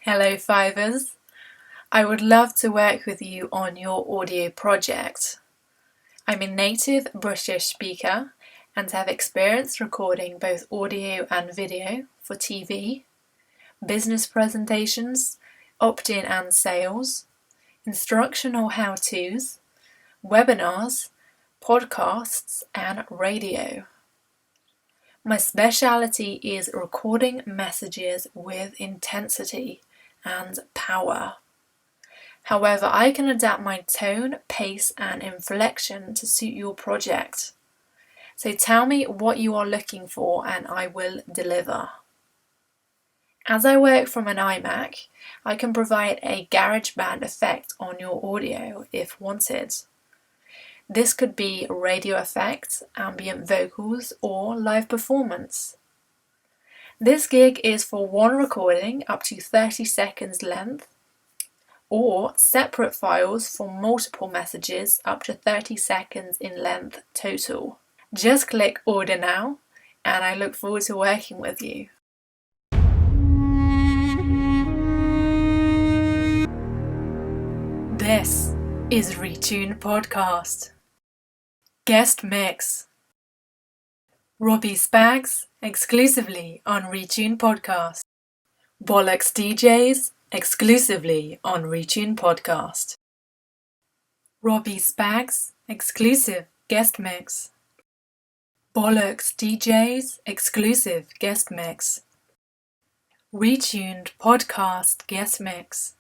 Hello Fivers. I would love to work with you on your audio project. I'm a native British speaker and have experience recording both audio and video for TV, business presentations, opt-in and sales, instructional how-tos, webinars, podcasts and radio. My speciality is recording messages with intensity and power. However, I can adapt my tone, pace and inflection to suit your project. So tell me what you are looking for and I will deliver. As I work from an iMac, I can provide a GarageBand effect on your audio if wanted. This could be radio effects, ambient vocals or live performance. This gig is for one recording up to 30 seconds length or separate files for multiple messages up to 30 seconds in length total. Just click order now and I look forward to working with you. This is Retune Podcast. Guest Mix. Robbie Spags exclusively on Retune Podcast. Bollocks DJs exclusively on Retune Podcast. Robbie Spags exclusive guest mix. Bollocks DJs exclusive guest mix. Retuned Podcast guest mix.